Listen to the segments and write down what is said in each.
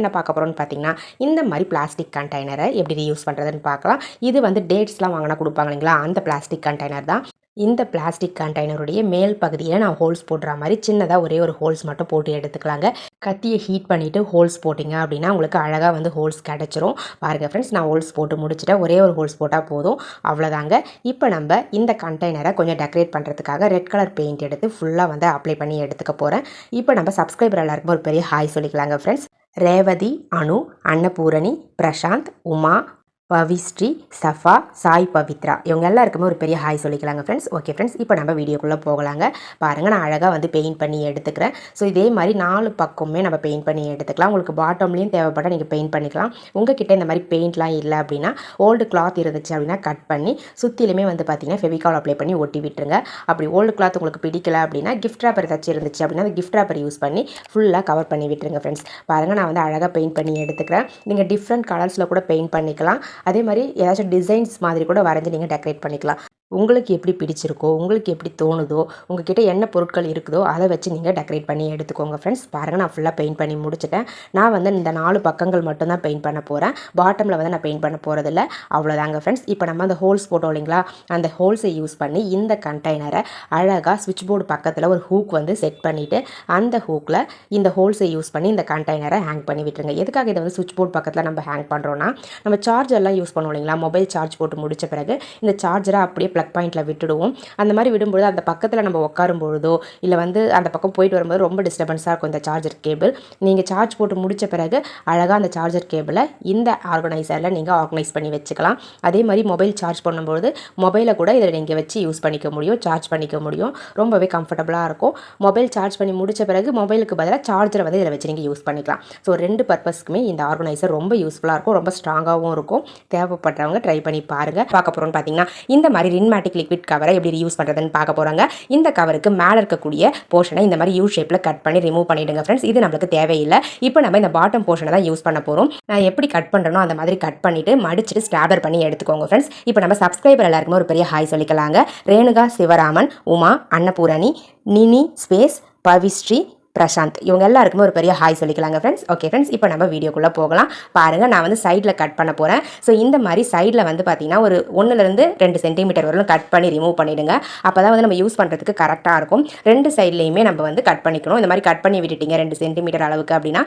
என்ன பார்க்க போகிறோம்னு பார்த்தீங்கன்னா, இந்த மாதிரி பிளாஸ்டிக் கண்டெய்னரை எப்படி ரீயூஸ் பண்ணுறதுன்னு பார்க்கலாம். இது வந்து டேட்ஸ்லாம் வாங்கினா கொடுப்பாங்க இல்லைங்களா, அந்த பிளாஸ்டிக் கண்டெய்னர் தான். இந்த பிளாஸ்டிக் கண்டெய்னருடைய மேல் பகுதியில் நான் ஹோல்ஸ் போடுற மாதிரி சின்னதாக ஒரே ஒரு ஹோல்ஸ் மட்டும் போட்டு எடுத்துக்கலாங்க. கத்தியை ஹீட் பண்ணிவிட்டு ஹோல்ஸ் போட்டிங்க அப்படின்னா உங்களுக்கு அழகாக வந்து ஹோல்ஸ் கிடச்சிரும். பாருங்கள் ஃப்ரெண்ட்ஸ், நான் ஹோல்ஸ் போட்டு முடிச்சுட்டேன். ஒரே ஒரு ஹோல்ஸ் போட்டால் போதும், அவ்வளோதாங்க. இப்போ நம்ம இந்த கண்டெய்னரை கொஞ்சம் டெக்கரேட் பண்ணுறதுக்காக ரெட் கலர் பெயிண்ட் எடுத்து ஃபுல்லாக வந்து அப்ளை பண்ணி எடுத்துக்க போகிறேன். இப்போ நம்ம சப்ஸ்கிரைபர் எல்லாருக்கும் ஒரு பெரிய ஹாய் சொல்லிக்கலாங்க ஃப்ரெண்ட்ஸ். ரேவதி, அனு, அன்னபூரணி, பிரசாந்த், உமா, பவிஸ்ரீ, சஃபா, சாய் பவித்ரா இவங்க எல்லாருக்குமே ஒரு பெரிய ஹாய் சொல்லிக்கலாங்க ஃப்ரெண்ட்ஸ். ஓகே ஃப்ரெண்ட்ஸ், இப்போ நம்ம வீடியோக்குள்ளே போகலாங்க. பாருங்கள், நான் அழகாக வந்து பெயிண்ட் பண்ணி எடுத்துக்கிறேன். ஸோ இதே மாதிரி 4 பக்கமே நம்ம பெயிண்ட் பண்ணி எடுத்துக்கலாம். உங்களுக்கு பாட்டம்லேயும் தேவைப்பட்டால் நீங்கள் பெயிண்ட் பண்ணிக்கலாம். உங்ககிட்ட இந்த மாதிரி பெயிண்ட்லாம் இல்லை அப்படின்னா ஓல்டு கிளாத் இருந்துச்சு அப்படின்னா கட் பண்ணி சுற்றிலுமே வந்து பார்த்தீங்கன்னா ஃபெவிகால் அப்ளை பண்ணி ஒட்டி விட்டுருங்க. அப்படி ஓல்டு கிளாத் உங்களுக்கு பிடிக்கல அப்படின்னா கிஃப்ட் ரேப்பர் ஏதாச்சும் இருந்துச்சு அப்படின்னா அந்த கிஃப்ட் ரேப்பர் யூஸ் பண்ணி ஃபுல்லாக கவர் பண்ணி விட்டுருங்க ஃப்ரெண்ட்ஸ். பாருங்கள், நான் வந்து அழகாக பெயிண்ட் பண்ணி எடுத்துக்கிறேன். நீங்கள் டிஃப்ரெண்ட் கலர்ஸில் கூட பெயிண்ட் பண்ணிக்கலாம். அதே மாதிரி ஏதாச்சும் டிசைன்ஸ் மாதிரி கூட வரைஞ்சி நீங்கள் டெக்கரேட் பண்ணிக்கலாம். உங்களுக்கு எப்படி பிடிச்சிருக்கோ, உங்களுக்கு எப்படி தோணுதோ, உங்கள்கிட்ட என்ன பொருட்கள் இருக்குதோ அதை வச்சு நீங்கள் டெக்கரேட் பண்ணி எடுத்துக்கோங்க ஃப்ரெண்ட்ஸ். பாருங்கள், நான் ஃபுல்லாக பெயிண்ட் பண்ணி முடிச்சிட்டேன். நான் வந்து இந்த 4 பக்கங்கள் மட்டும்தான் பெயிண்ட் பண்ண போகிறேன். பாட்டமில் வந்து நான் பெயிண்ட் பண்ண போகிறதில்ல. அவ்வளோதாங்க ஃப்ரெண்ட்ஸ். இப்போ நம்ம அந்த ஹோல்ஸ் போட்டோம் இல்லைங்களா, அந்த ஹோல்ஸை யூஸ் பண்ணி இந்த கண்டெய்னரை அழகாக ஸ்விட்ச் போர்டு பக்கத்தில் ஒரு ஹூக் வந்து செட் பண்ணிவிட்டு அந்த ஹூக்கில் இந்த ஹோல்ஸை யூஸ் பண்ணி இந்த கண்டெய்னரை ஹேங் பண்ணி விட்டுருங்க. எதுக்காக இதை வந்து ஸ்விட்ச் போர்டு பக்கத்தில் நம்ம ஹேங் பண்ணுறோன்னா, நம்ம சார்ஜர்லாம் யூஸ் பண்ணுவோம் இல்லைங்களா, மொபைல் சார்ஜ் போட்டு முடித்த பிறகு இந்த சார்ஜரை அப்படியே ப்ளக் பாயிண்டில் விட்டுடுவோம். அந்த மாதிரி விடும்போது அந்த பக்கத்தில் நம்ம உட்காரும் பொழுதோ இல்லை வந்து அந்த பக்கம் போயிட்டு வரும்போது ரொம்ப டிஸ்டர்பன்ஸாக இருக்கும் இந்த சார்ஜர் கேபிள். நீங்கள் சார்ஜ் போட்டு முடித்த பிறகு அழகாக அந்த சார்ஜர் கேபிளை இந்த ஆர்கனைசரில் நீங்கள் ஆர்கனைஸ் பண்ணி வச்சுக்கலாம். அதே மாதிரி மொபைல் சார்ஜ் பண்ணும்போது மொபைலை கூட இதில் நீங்கள் வச்சு யூஸ் பண்ணிக்க முடியும், சார்ஜ் பண்ணிக்க முடியும். ரொம்பவே கம்ஃபர்டபுளாக இருக்கும். மொபைல் சார்ஜ் பண்ணி முடித்த பிறகு மொபைலுக்கு பதிலாக சார்ஜரை வந்து இதில் வச்சு நீங்கள் யூஸ் பண்ணிக்கலாம். ஸோ 2 பர்பஸ்க்குமே இந்த ஆர்கனைசர் ரொம்ப யூஸ்ஃபுல்லாக இருக்கும், ரொம்ப ஸ்ட்ராங்காகவும் இருக்கும். தேவைப்படுறவங்க ட்ரை பண்ணி பாருங்கள். பார்க்க போகிறோம்னு பார்த்தீங்கன்னா, இந்த மாதிரி ரின்மேட்டிக் லிக்விட் கவரை எப்படி யூஸ் பண்ணுறதுன்னு பார்க்க போகிறாங்க. இந்த கவருக்கு மேலே இருக்கக்கூடிய போர்ஷனை இந்த மாதிரி யூ ஷேப்பில் கட் பண்ணி ரிமூவ் பண்ணிவிடுங்க ஃப்ரெண்ட்ஸ். இது நம்மளுக்கு தேவையில்லை. இப்போ நம்ம இந்த பாட்டம் போர்ஷனை தான் யூஸ் பண்ண போகிறோம். நான் எப்படி கட் பண்ணுறனோ அந்த மாதிரி கட் பண்ணிவிட்டு மடிச்சுட்டு ஸ்டாப்லர் பண்ணி எடுத்துக்கோங்க ஃப்ரெண்ட்ஸ். இப்போ நம்ம சப்ஸ்கிரைபர் எல்லாருக்குமே ஒரு பெரிய ஹாய் சொல்லிக்கலாங்க. ரேணுகா, சிவராமன், உமா, அன்னபூரணி, நினி ஸ்பேஸ், பவிஸ்ரீ, பிரசாந்த் இவங்க எல்லாருக்குமே ஒரு பெரிய ஹாய் சொல்லிக்கலாங்க ஃப்ரெண்ட்ஸ். ஓகே ஃப்ரெண்ட்ஸ், இப்போ நம்ம வீடியோக்குள்ளே போகலாம். பாருங்கள், நான் வந்து சைடில் கட் பண்ண போகிறேன். ஸோ இந்த மாதிரி சைடில் வந்து பார்த்தீங்கன்னா ஒரு 1-2 சென்டிமீட்டர் வரலும் கட் பண்ணி ரிமூவ் பண்ணிவிடுங்க. அப்போ தான் வந்து நம்ம யூஸ் பண்ணுறதுக்கு கரெக்டாக இருக்கும். 2 சைட்லேயுமே நம்ம வந்து கட் பண்ணிக்கணும். இந்த மாதிரி கட் பண்ணி விட்டுட்டீங்க 2 சென்டிமீட்டர் அளவுக்கு அப்படின்னா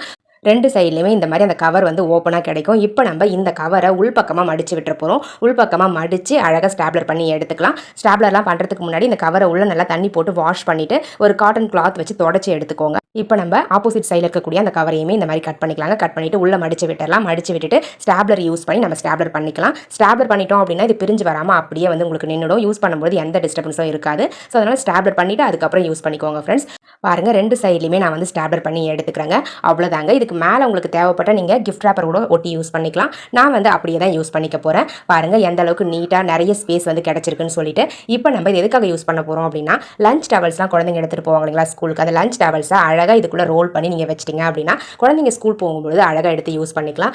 2 சைட்லையுமே இந்த மாதிரி அந்த கவர் வந்து ஓப்பனாக கிடைக்கும். இப்போ நம்ம இந்த கவரை உள்பக்கமாக மடித்து விட்டுற போகிறோம். உள்பக்கமாக மடித்து அழகாக ஸ்டாப்லர் பண்ணி எடுத்துக்கலாம். ஸ்டாப்லர்லாம் பண்ணுறதுக்கு முன்னாடி இந்த கவரை உள்ள நல்லா தண்ணி போட்டு வாஷ் பண்ணிவிட்டு ஒரு காட்டன் கிளாத் வச்சு தொடச்சி எடுத்துக்கோங்க. இப்போ நம்ம ஆப்போசிட் சைடில் இருக்கக்கூடிய அந்த கவரையுமே இந்த மாதிரி கட் பண்ணிக்கலாங்க. கட் பண்ணிவிட்டு உள்ளே மடித்து விட்டுடலாம். மடித்து விட்டுட்டு ஸ்டாப்லர் யூஸ் பண்ணி நம்ம ஸ்டாப்லர் பண்ணிக்கலாம். ஸ்டாப்லர் பண்ணிட்டோம் அப்படின்னா இது பிரிஞ்சு வராமல் அப்படியே வந்து உங்களுக்கு நின்றுடும். யூஸ் பண்ணும்போது எந்த டிஸ்டர்பன்ஸும் இருக்காது. ஸோ அதனால் ஸ்டாப்லர் பண்ணிவிட்டு அதுக்கப்புறம் யூஸ் பண்ணிக்கோங்க ஃப்ரெண்ட்ஸ். பாருங்கள், 2 சைட்லையுமே நான் வந்து ஸ்டாப்லர் பண்ணி எடுத்துக்கிறேங்க. அவ்வளோதாங்க. இதுக்கு மேலே உங்களுக்கு தேவைப்பட்ட நீங்கள் கிஃப்ட் ரேப்பர் கூட ஒட்டி யூஸ் பண்ணிக்கலாம். நான் வந்து அப்படியே தான் யூஸ் பண்ணிக்க போகிறேன். பாருங்கள், எந்த அளவுக்கு நீட்டாக நிறைய ஸ்பேஸ் வந்து கிடச்சிருக்குன்னு சொல்லிட்டு. இப்போ நம்ம இது எதுக்காக யூஸ் பண்ண போகிறோம் அப்படின்னா, லஞ்ச் டவல்ஸ்லாம் குழந்தைங்க எடுத்துகிட்டு போவாங்க இல்லைங்களா ஸ்கூலுக்கு, அந்த லஞ்ச் டவல்ஸை அழகாக இதுக்குள்ளே ரோல் பண்ணி நீங்கள் வச்சிட்டிங்க அப்படின்னா குழந்தைங்க ஸ்கூல் போகும்போது அழகாக எடுத்து யூஸ் பண்ணிக்கலாம்.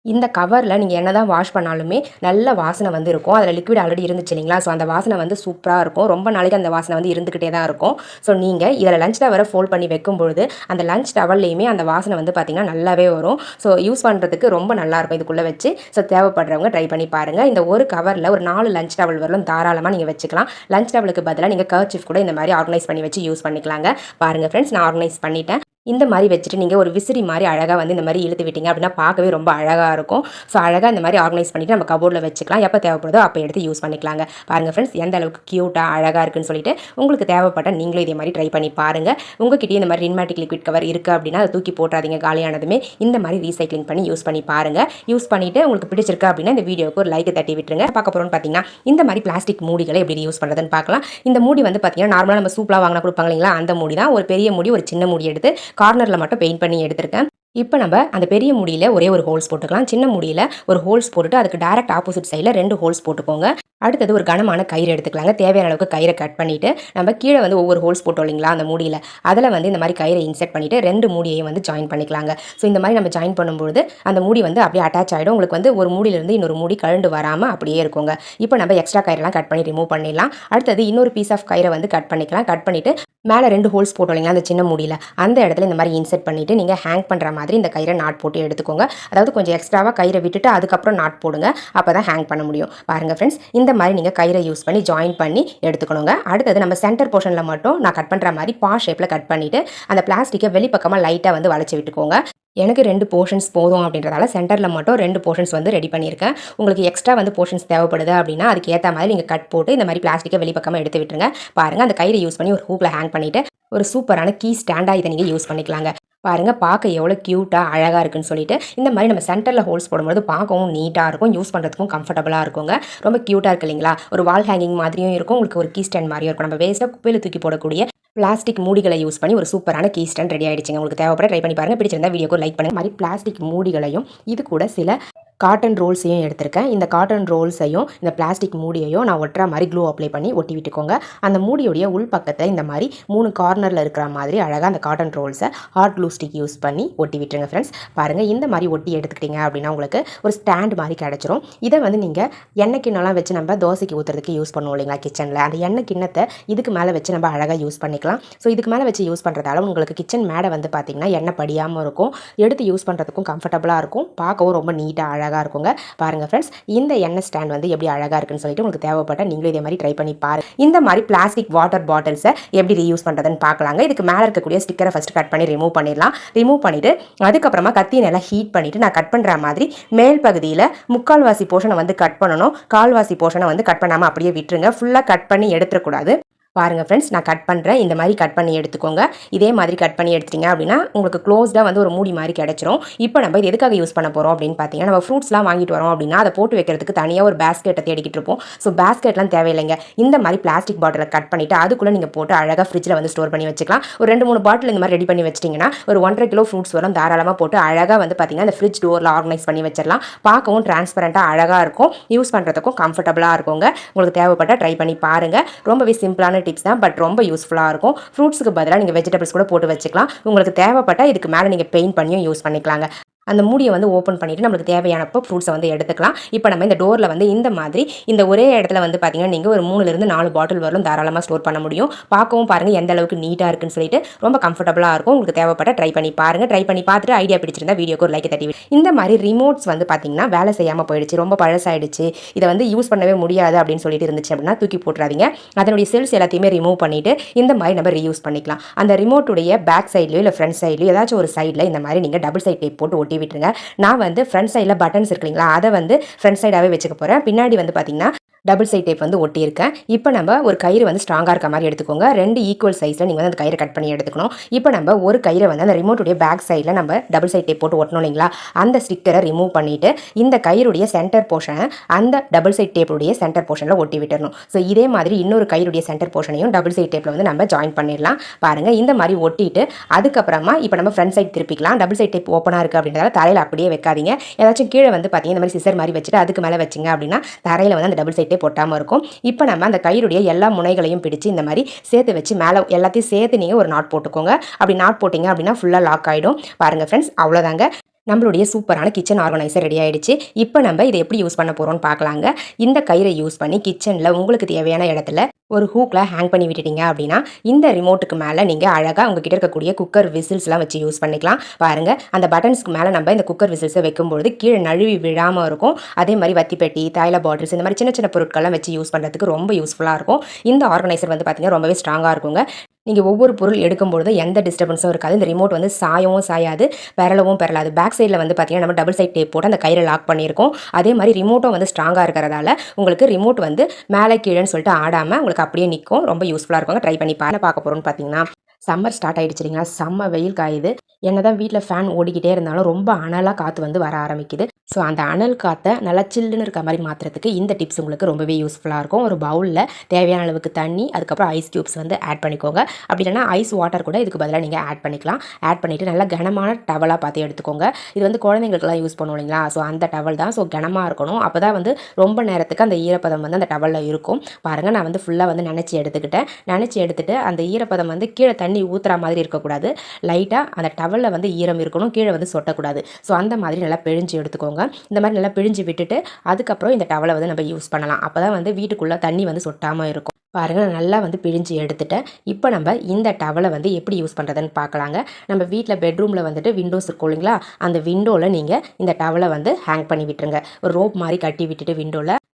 இந்த கவரில் நீங்கள் என்ன தான் வாஷ் பண்ணாலுமே நல்ல வாசனை வந்து இருக்கும். அதில் லிக்விட் ஆல்ரெடி இருந்துச்சு இல்லைங்களா, ஸோ அந்த வாசனை வந்து சூப்பராக இருக்கும். ரொம்ப நாளைக்கு அந்த வாசனை வந்து இருந்துக்கிட்டே தான் இருக்கும். ஸோ நீங்கள் இதில் லஞ்ச் டவரை ஃபோல்ட் பண்ணி வைக்கும்பொழுது அந்த லஞ்ச் டவல்லையுமே அந்த வாசனை வந்து பார்த்திங்கன்னா நல்லாவே வரும். ஸோ யூஸ் பண்ணுறதுக்கு ரொம்ப நல்லாயிருக்கும் இதுக்குள்ளே வச்சு. ஸோ தேவைப்படுறவங்க ட்ரை பண்ணி பாருங்கள். இந்த ஒரு கவரில் ஒரு 4 லஞ்ச் டவல் வரலும் தாராளமாக நீங்கள் வச்சுக்கலாம். லஞ்ச் டவலுக்கு பதிலாக நீங்கள் கர்ச்சீஃப் கூட இந்த மாதிரி ஆர்கனைஸ் பண்ணி வச்சு யூஸ் பண்ணிக்கலாங்க. பாருங்கள் ஃப்ரெண்ட்ஸ், நான் ஆர்கனைஸ் பண்ணிட்டேன். இந்த மாதிரி வச்சுட்டு நீங்கள் ஒரு விசிறி மாதிரி அழகாக வந்து இந்த மாதிரி இழுத்து விட்டீங்க அப்படின்னா பார்க்கவே ரொம்ப அழகாக இருக்கும். ஸோ அழகாக இந்த மாதிரி ஆர்கனைஸ் பண்ணிவிட்டு நம்ம கபோர்டில் வச்சுக்கலாம். எப்போ தேவைப்படுதோ அப்போ எடுத்து யூஸ் பண்ணிக்கலாங்க. பாருங்கள் ஃப்ரெண்ட்ஸ், எந்த அளவுக்கு க்யூட்டாக அழகாக இருக்குன்னு சொல்லிட்டு உங்களுக்கு தேவைப்பட்ட நீங்களும் இதே மாதிரி ட்ரை பண்ணி பாருங்கள். உங்கள்கிட்டயே இந்த மாதிரி ரின்மேட்டிக் லிக்விட் கவர் இருக்குது அப்படின்னா அதை தூக்கி போட்டுறாதீங்க. காலியானதுமே இந்த மாதிரி ரீசைக்ளிங் பண்ணி யூஸ் பண்ணி பாருங்கள். யூஸ் பண்ணிவிட்டு உங்களுக்கு பிடிச்சிருக்கு அப்படின்னா இந்த வீடியோவுக்கு ஒரு லைக் தட்டி விட்டுருங்க. பார்க்க போகிறோம்னு பார்த்தீங்கன்னா, இந்த மாதிரி பிளாஸ்டிக் மூடிகளை எப்படி யூஸ் பண்ணுறதுன்னு பார்க்கலாம். இந்த மூடி வந்து பார்த்தீங்கன்னா நார்மலாக நம்ம சூப்லாம் வாங்கினா கொடுப்பாங்க இல்லைங்களா, அந்த மூடி தான். ஒரு பெரிய மூடி, ஒரு சின்ன மூடி எடுத்து கார்னரில் மட்டும் பெயிண்ட் பண்ணி எடுத்திருக்கேன். இப்போ நம்ம அந்த பெரிய மூடியில் ஒரே ஒரு ஹோல்ஸ் போட்டுக்கலாம். சின்ன மூடியில் ஒரு ஹோல்ஸ் போட்டுட்டு அதுக்கு டைரக்ட் ஆப்போசிட் சைடில் 2 ஹோல்ஸ் போட்டுக்கோங்க. அடுத்தது ஒரு கனமான கயிறு எடுத்துக்கலாங்க. தேவையான அளவுக்கு கயிறை கட் பண்ணிவிட்டு நம்ம கீழே வந்து ஒவ்வொரு ஹோல்ஸ் போட்டோம் இல்லைங்களா அந்த மூடியில், அதில் வந்து இந்த மாதிரி கயிறை இன்செர்ட் பண்ணிவிட்டு 2 மூடியையும் வந்து ஜாயின் பண்ணிக்கலாங்க. ஸோ இந்த மாதிரி நம்ம ஜாயின் பண்ணும்போது அந்த மூடி வந்து அப்படியே அட்டாச் ஆகிடும். உங்களுக்கு வந்து ஒரு மூடியிலேருந்து இன்னொரு மூடி கழண்டு வராமல் அப்படியே இருக்குங்க. இப்போ நம்ம எக்ஸ்ட்ரா கயிறெல்லாம் கட் பண்ணி ரிமூவ் பண்ணிடலாம். அடுத்தது இன்னொரு பீஸ் ஆஃப் கயிறை வந்து கட் பண்ணிக்கலாம். கட் பண்ணிவிட்டு மேலே 2 ஹோல்ஸ் போட்டோம் இல்லைங்களா அந்த சின்ன மூடியில், அந்த இடத்துல இந்த மாதிரி இன்செர்ட் பண்ணிவிட்டு நீங்கள் ஹேங் பண்ணுற மாதிரி இந்த கயிறை நாட் போட்டு எடுத்துக்கோங்க. அதாவது கொஞ்சம் எக்ஸ்ட்ராவாக கயிறை விட்டுட்டு அதுக்கப்புறம் நாட் போடுங்க. அப்போ தான் ஹேங் பண்ண முடியும். பாருங்கள் ஃப்ரெண்ட்ஸ், இந்த மாதிரி நீங்கள் கயிறை யூஸ் பண்ணி ஜாயின் பண்ணி எடுத்துக்கணுங்க. அடுத்தது நம்ம சென்டர் போர்ஷனில் மட்டும் நான் கட் பண்ணுற மாதிரி ஷேப்பில் கட் பண்ணிவிட்டு அந்த பிளாஸ்டிக்கை வெளிப்பக்கமாக லைட்டாக வந்து வளைச்சி விட்டுக்கோங்க. எனக்கு 2 போர்ஷன்ஸ் போதும் அப்படின்றதால சென்டரில் மட்டும் 2 போர்ஷன்ஸ் வந்து ரெடி பண்ணியிருக்கேன். உங்களுக்கு எக்ஸ்ட்ரா வந்து போர்ஷன்ஸ் தேவைப்படுது அப்படின்னா அதுக்கு ஏற்ற மாதிரி நீங்கள் கட் போட்டு இந்த மாதிரி பிளாஸ்டிக்கை வெளிப்பக்கமாக எடுத்து விட்டுருங்க. பாருங்கள், அந்த கயிறை யூஸ் பண்ணி ஒரு ஹூக்கில் ஹேங் பண்ணிவிட்டு ஒரு சூப்பரான கீ ஸ்டாண்டாக இதை நீங்கள் யூஸ் பண்ணிக்கலாங்க. பாருங்கள், பார்க்க எவ்வளோ க்யூட்டாக அழகாக இருக்குன்னு சொல்லிட்டு இந்த மாதிரி நம்ம சென்டரில் ஹோல்ஸ் போடும்போது பார்க்கவும் நீட்டாக இருக்கும், யூஸ் பண்ணுறதுக்கும் கம்ஃபர்டபுளாக இருக்குங்க. ரொம்ப க்யூட்டாக இருக்கு இல்லைங்களா? ஒரு வால் ஹேங்கிங் மாதிரியும் இருக்கும், உங்களுக்கு ஒரு கீ ஸ்டாண்ட் மாதிரியும் இருக்கும். நம்ம வேஸ்ட்டாக குப்பையில் தூக்கி போடக்கூடிய பிளாஸ்டிக் மூடிகளை யூஸ் பண்ணி ஒரு சூப்பரான கீ ஸ்டாண்ட் ரெடி ஆகிடுச்சுங்க. உங்களுக்கு தேவைப்பட ட்ரை பண்ணி பாருங்கள். பிடிச்சிருந்தா வீடியோக்கு லைக் பண்ணுங்கள். மாதிரி பிளாஸ்டிக் மூடிகளையும் இது கூட சில காட்டன் ரோல்ஸையும் எடுத்திருக்கேன். இந்த காட்டன் ரோல்ஸையும் இந்த பிளாஸ்டிக் மூடியையும் நான் ஒட்டுற மாதிரி க்ளூ அப்ளை பண்ணி ஒட்டி விட்டுக்கோங்க. அந்த மூடியுடைய உள் பக்கத்தை இந்த மாதிரி 3 கார்னரில் இருக்கிற மாதிரி அழகாக அந்த காட்டன் ரோல்ஸை ஹாட் க்ளூ ஸ்டிக் யூஸ் பண்ணி ஒட்டி விட்டுருங்க ஃப்ரெண்ட்ஸ். பாருங்கள், இந்த மாதிரி ஒட்டி எடுத்துக்கிட்டிங்க அப்படின்னா உங்களுக்கு ஒரு ஸ்டாண்ட் மாதிரி கிடச்சிரும். இதை வந்து நீங்கள் எண்ணெய் கிண்ணம்லாம் வச்சு நம்ம தோசைக்கு ஊற்றுறதுக்கு யூஸ் பண்ணுவோம் இல்லைங்களா கிச்சனில், அந்த எண்ணெய் கிண்ணத்தை இதுக்கு மேலே வச்சு நம்ம அழகாக யூஸ் பண்ணிக்கலாம். ஸோ இதுக்கு மேலே வச்சு யூஸ் பண்ணுறதால உங்களுக்கு கிச்சன் மேடை வந்து பார்த்திங்கன்னா எண்ணெய் படியாமல் இருக்கும், எடுத்து யூஸ் பண்ணுறதுக்கும் கம்ஃபர்டபுளாக இருக்கும், பார்க்கவும் ரொம்ப நீட்டாக அழகாக இருக்குங்க. பாருங்க ஃப்ரெண்ட்ஸ், இந்த எண்ணெய் ஸ்டாண்ட் வந்து எப்படி அழகாக இருக்குன்னு சொல்லிட்டு உங்களுக்கு தேவைப்பட்ட நீங்களும் இதே மாதிரி ட்ரை பண்ணி பாருங்க. இந்த மாதிரி பிளாஸ்டிக் வாட்டர் பாட்டில்ஸை எப்படி ரீயூஸ் பண்ணுறதுன்னு பார்க்கலாங்க. இதுக்கு மேலே இருக்கக்கூடிய ஸ்டிக்கரை ஃபஸ்ட்டு கட் பண்ணி ரிமூவ் பண்ணிடலாம். ரிமூவ் பண்ணிவிட்டு அதுக்கப்புறமா கத்தியை நல்லா ஹீட் பண்ணிவிட்டு நான் கட் பண்ணுற மாதிரி மேல் பகுதியில் 3/4 போர்ஷனை வந்து கட் பண்ணணும், 1/4 போர்ஷனை வந்து கட் பண்ணாமல் அப்படியே விட்டுருங்க. ஃபுல்லாக கட் பண்ணி எடுத்துடக்கூடாது. பாருங்கள் ஃப்ரெண்ட்ஸ், நான் கட் பண்ணுறேன். இந்த மாதிரி கட் பண்ணி எடுத்துக்கோங்க. இதே மாதிரி கட் பண்ணி எடுத்துட்டிங்க அப்படின்னா உங்களுக்கு க்ளோஸ்டாக வந்து ஒரு மூடி மாதிரி கிடச்சிரும். இப்போ நம்ம இது எதுக்காக யூஸ் பண்ண போகிறோம் அப்படின்னு பார்த்தீங்கன்னா, நம்ம ஃப்ரூட்ஸ்லாம் வாங்கிட்டு வரோம் அப்படின்னா அதை போட்டு வைக்கிறதுக்கு தனியாக ஒரு பேஸ்கெட்டை தேடிக்கிட்டு இருப்போம். ஸோ பேஸ்கெட்லாம் தேவையில்லைங்க. இந்த மாதிரி பிளாஸ்டிக் பாட்டிலை கட் பண்ணிவிட்டு அதுக்குள்ளே நீங்கள் போட்டு அழகாக ஃப்ரிட்ஜில் வந்து ஸ்டோர் பண்ணி வச்சுக்கலாம். ஒரு 2-3 பாட்டில் இந்த மாதிரி ரெடி பண்ணி வச்சிட்டிங்கன்னா ஒரு 1.5 கிலோ ஃப்ரூட்ஸ் வரும். தாராளமாக போட்டு அழகாக வந்து பார்த்திங்கன்னா அந்த ஃப்ரிட்ஜ் டோரில் ஆர்கனைஸ் பண்ணி வச்சிடலாம். பார்க்கவும் டிரான்ஸ்பரண்ட்டாக அழகாக இருக்கும், யூஸ் பண்ணுறதுக்கும் கம்ஃபர்டபுளாக இருக்குங்க. உங்களுக்கு தேவைப்பட்டால் ட்ரை பண்ணி பாருங்கள். ரொம்பவே சிம்பிளான டிப்ஸ் தான், பட் ரொம்ப யூஸ்ஃபுல்லாக இருக்கும். ஃப்ரூட்ஸுக்கு பதிலாக நீங்கள் வெஜிடபிள்ஸ் கூட போட்டு வச்சுக்கலாம். உங்களுக்கு தேவைப்பட்டால் இதுக்கு மேலே நீங்கள் பெயிண்ட் பண்ணியும் யூஸ் பண்ணிக்கலாங்க. அந்த மூடியை வந்து ஓப்பன் பண்ணிவிட்டு நம்மளுக்கு தேவையானப்போ ஃப்ரூட்ஸை வந்து எடுத்துக்கலாம். இப்போ நம்ம இந்த டோரில் வந்து இந்த மாதிரி இந்த ஒரே இடத்துல வந்து பார்த்திங்கன்னா நீங்கள் ஒரு 3-4 பாட்டில் வரலும் தாராளமாக ஸ்டோர் பண்ண முடியும். பார்க்கவும் பாருங்கள் எந்த அளவுக்கு நீட்டாக இருக்குன்னு சொல்லிட்டு ரொம்ப கம்ஃபர்டபுளாக இருக்கும். உங்களுக்கு தேவைப்பட்ட ட்ரை பண்ணி பாருங்கள். ட்ரை பண்ணி பார்த்துட்டு ஐடியா பிடிச்சிருந்தா வீடியோக்கு ஒரு லைக் தட்டி. இந்த மாதிரி ரிமோட்ஸ் வந்து பார்த்திங்கன்னா வேலை செய்யாமல் போயிடுச்சு, ரொம்ப பழசாயிடுச்சு, இதை வந்து யூஸ் பண்ணவே முடியாது அப்படின்னு சொல்லிட்டு இருந்துச்சு அப்படின்னா தூக்கி போட்டுறாதீங்க. அதனுடைய செல்ஸ் எல்லாத்தையுமே ரிமூவ் பண்ணிவிட்டு இந்த மாதிரி நம்ம ரீயூஸ் பண்ணிக்கலாம். அந்த ரிமோட்டுடைய பேக் சைட்லையோ இல்லை ஃப்ரண்ட் சைட்லையோ ஏதாச்சும் ஒரு சைடில் இந்த மாதிரி நீங்கள் டபுள் சைட் டேப் போட்டு ஒட்டி விட்டுருங்க. நான் வந்து ஃப்ரண்ட் சைடில் பட்டன்ஸ் இருக்கு இல்லைங்களா, அதை வந்து ஃப்ரண்ட் சைடாகவே வச்சுக்க போகிறேன். பின்னாடி வந்து பார்த்திங்கன்னா டபுள் சைட் டேப் வந்து ஒட்டியிருக்கேன். இப்போ நம்ம ஒரு கயிறு வந்து ஸ்ட்ராங்காக இருக்க மாதிரி எடுத்துக்கோங்க. 2 ஈக்குவல் சைஸில் நீங்கள் வந்து அந்த கயிறை கட் பண்ணி எடுத்துக்கணும். இப்போ நம்ம ஒரு கயிறை வந்து அந்த ரிமோட்டுடைய பேக் சைடில் நம்ம டபுள் சைட் டேப் போட்டு ஒட்டணும் இல்லைங்களா, அந்த ஸ்டிக்கரை ரிமூவ் பண்ணிவிட்டு இந்த கயிறுடைய சென்டர் போர்ஷனை அந்த டபுள் சைட் டேப்புடைய சென்டர் போர்ஷனில் ஒட்டி விட்டுறணும். ஸோ இதே மாதிரி இன்னொரு கயிறுடைய சென்டர் போர்ஷனையும் டபுள் சைட் டேப்பில் வந்து நம்ம ஜாயின் பண்ணிடலாம். பாருங்கள், இந்த மாதிரி ஒட்டிட்டு அதுக்கப்புறமா இப்போ நம்ம ஃப்ரண்ட் சைட் திருப்பிக்கலாம். டபுள் சைட் டேப் ஓப்பனாக இருக்குது அப்படின்றதால தரையில் அப்படியே வைக்காதீங்க. ஏதாச்சும் கீழே வந்து பார்த்தீங்கன்னா இந்த மாதிரி சிசர் மாதிரி வச்சுட்டு அதுக்கு மேலே வச்சிங்க அப்படின்னா தரையில் வந்து அந்த டபுள் சைட் டேப் ஒட்டாமல் இருக்கும். இப்போ நம்ம அந்த கயிறுடைய எல்லா முனைகளையும் பிடிச்சு இந்த மாதிரி சேர்த்து வச்சு மேலே எல்லாத்தையும் சேர்த்து நீங்கள் ஒரு நாட் போட்டுக்கோங்க. அப்படி நாட் போட்டிங்க அப்படின்னா ஃபுல்லாக லாக் ஆகிடும். பாருங்கள் ஃப்ரெண்ட்ஸ், அவ்வளோதாங்க, நம்மளுடைய சூப்பரான கிச்சன் ஆர்கனைசர் ரெடி ஆகிடுச்சு. இப்போ நம்ம இதை எப்படி யூஸ் பண்ண போகிறோம்னு பார்க்கலாங்க. இந்த கயிறை யூஸ் பண்ணி கிச்சனில் உங்களுக்கு தேவையான இடத்துல ஒரு ஹூக்கில் ஹேங் பண்ணி விட்டுட்டீங்க அப்படின்னா இந்த ரிமோட்டுக்கு மேலே நீங்கள் அழகாக உங்ககிட்ட இருக்கக்கூடிய குக்கர் விசில்ஸ்லாம் வச்சு யூஸ் பண்ணிக்கலாம். பாருங்கள், அந்த பட்டன்ஸ்க்கு மேலே நம்ம இந்த குக்கர் விசில்ஸை வைக்கும்போது கீழே நழுவி விழாமல் இருக்கும். அதே மாதிரி வத்தி பெட்டி, தைல பாட்டில்ஸ், இந்த மாதிரி சின்ன சின்ன பொருட்கள்லாம் வச்சு யூஸ் பண்ணுறதுக்கு ரொம்ப யூஸ்ஃபுல்லாக இருக்கும். இந்த ஆர்கனைசர் வந்து பார்த்திங்கன்னா ரொம்பவே ஸ்ட்ராங்காக இருக்குங்க. நீங்கள் ஒவ்வொரு பொருள் எடுக்கும்பொழுது எந்த டிஸ்டர்பன்ஸும் இருக்காது. இந்த ரிமோட் வந்து சாயவும் சாயாது, பெறலவும் பெறலாது. பேக் சைடில் வந்து பார்த்திங்கன்னா நம்ம டபுள் சைட் டேப் போட்டு அந்த கயிறை லாக் பண்ணியிருக்கோம். அதே மாதிரி ரிமோட்டும் வந்து ஸ்ட்ராங்காக இருக்கிறதால உங்களுக்கு ரிமோட் வந்து மேலே கீழேன்னு சொல்லிட்டு ஆடாமல் உங்களுக்கு அப்படியே நிற்கும். ரொம்ப யூஸ்ஃபுல்லாக இருக்குங்க. ட்ரை பண்ணி பார்க்க போகிறோன்னு பார்த்தீங்கன்னா சம்மர் ஸ்டார்ட் ஆகிடுச்சு இல்லைங்களா, செம்ம வெயில் காயுது. என்னதான் வீட்டில் ஃபேன் ஓடிக்கிட்டே இருந்தாலும் ரொம்ப அனலாக காற்று வந்து வர ஆரம்பிக்குது. ஸோ அந்த அனல் காற்றை நல்லா சில்லுன்னு இருக்க மாதிரி மாற்றுறதுக்கு இந்த டிப்ஸ் உங்களுக்கு ரொம்பவே யூஸ்ஃபுல்லாக இருக்கும். ஒரு பவுலில் தேவையான அளவுக்கு தண்ணி, அதுக்கப்புறம் ஐஸ் க்யூப்ஸ் வந்து ஆட் பண்ணிக்கோங்க. அப்படி இல்லைனா ஐஸ் வாட்டர் கூட இதுக்கு பதிலாக நீங்கள் ஆட் பண்ணிக்கலாம். ஆட் பண்ணிவிட்டு நல்லா கனமான டவலாக பார்த்து எடுத்துக்கோங்க. இது வந்து குழந்தைங்களுக்குலாம் யூஸ் பண்ணுவோம் இல்லைங்களா? ஸோ அந்த டவல் தான். ஸோ கனமாக இருக்கணும். அப்போ தான் வந்து ரொம்ப நேரத்துக்கு அந்த ஈரப்பதம் வந்து அந்த டவலில் இருக்கும். பாருங்கள், நான் வந்து ஃபுல்லாக வந்து நினச்சி எடுத்துக்கிட்டேன். நினச்சி எடுத்துகிட்டு அந்த ஈரப்பதம் வந்து கீழே தண்ணி ஊற்றுற மாதிரி இருக்கக்கூடாது. லைட்டாக அந்த டவலில் வந்து ஈரம் இருக்கணும், கீழே வந்து சொட்டக்கூடாது. ஸோ அந்த மாதிரி நல்லா பிழிஞ்சு எடுத்துக்கோங்க. இந்த மாதிரி நல்லா பிழிஞ்சு விட்டுட்டு அதுக்கப்புறம் இந்த டவலை வந்து நம்ம யூஸ் பண்ணலாம். அப்போ தான் வந்து வீட்டுக்குள்ளே தண்ணி வந்து சொட்டாமல் இருக்கும். பாருங்கள், நல்லா வந்து பிழிஞ்சு எடுத்துட்டேன். இப்போ நம்ம இந்த டவலை வந்து எப்படி யூஸ் பண்ணுறதுன்னு பார்க்கலாங்க. நம்ம வீட்டில் பெட்ரூமில் வந்துட்டு விண்டோஸ் இருக்கும் இல்லைங்களா? அந்த விண்டோவில் நீங்கள் இந்த டவலை வந்து ஹேங் பண்ணி விட்டுருங்க. ஒரு ரோப் மாதிரி கட்டி விட்டுட்டு